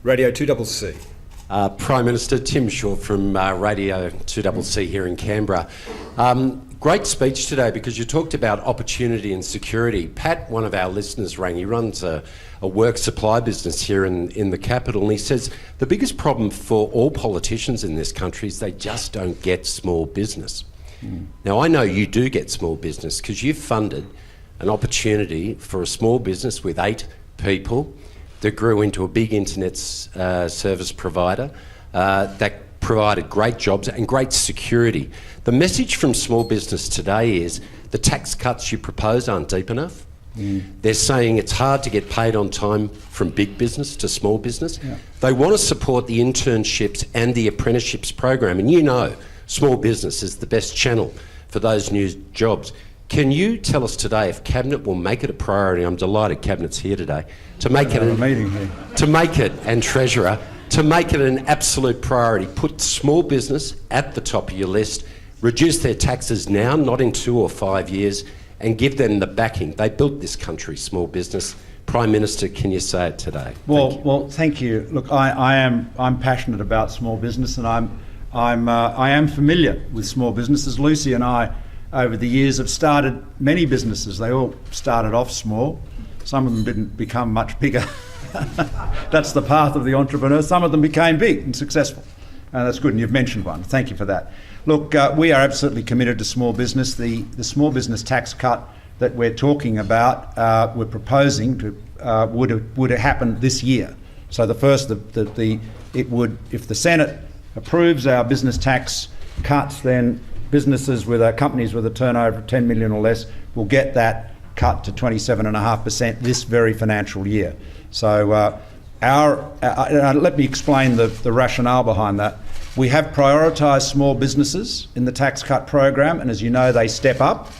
Radio 2CC. Prime Minister Tim Shaw from Radio 2CC here in Canberra. Great speech today because you talked about opportunity and security. Pat, one of our listeners, rang. He runs a work supply business here in the capital, and he says the biggest problem for all politicians in this country is they just don't get small business. Now, I know you do get small business because you've funded an opportunity for a small business with 8 people that grew into a big internet service provider that provided great jobs and great security. The message from small business today is the tax cuts you propose aren't deep enough. They're saying it's hard to get paid on time from big business to small business. Yeah. They want to support the internships and the apprenticeships program, and you know small business is the best channel for those new jobs. Can you tell us today if Cabinet will make it a priority? I'm delighted Cabinet's here today to make it and Treasurer to make it an absolute priority. Put small business at the top of your list. Reduce their taxes now, not in 2 or 5 years, and give them the backing. They built this country, small business. Prime Minister, can you say it today? Thank you. Look, I'm passionate about small business, and I am familiar with small businesses. Lucy and I, over the years, have started many businesses. They all started off small. Some of them didn't become much bigger. That's the path of the entrepreneur. Some of them became big and successful. And that's good, and you've mentioned one. Thank you for that. Look, we are absolutely committed to small business. The small business tax cut that we're talking about, we're proposing to would happen this year. So the first, it would, if the Senate approves our business tax cuts, then businesses companies with a turnover of 10 million or less will get that cut to 27.5% this very financial year. So let me explain the rationale behind that. We have prioritised small businesses in the tax cut program, and as you know, they step up,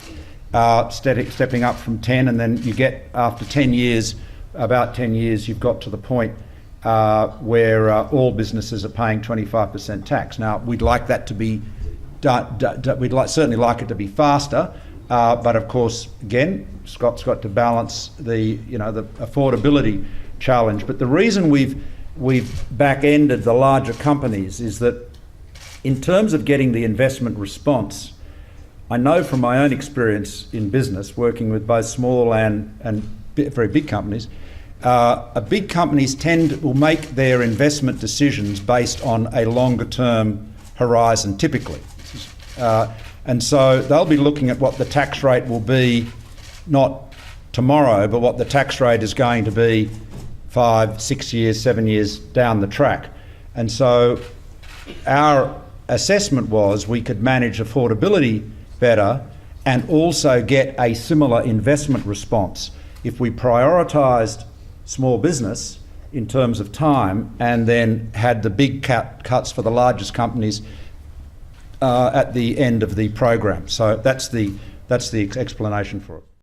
stepping up from 10, and then you get, after 10 years, about 10 years, you've got to the point where all businesses are paying 25% tax. Now, we'd like that to be certainly like it to be faster, but of course, again, Scott's got to balance the affordability challenge. But the reason we've back-ended the larger companies is that in terms of getting the investment response, I know from my own experience in business, working with both small and very big companies, big companies will make their investment decisions based on a longer-term horizon, typically. And so they'll be looking at what the tax rate will be, not tomorrow, but what the tax rate is going to be 5, 6 years, 7 years down the track. And so our assessment was we could manage affordability better and also get a similar investment response if we prioritised small business in terms of time and then had the big cuts for the largest companies at the end of the program. So that's the explanation for it.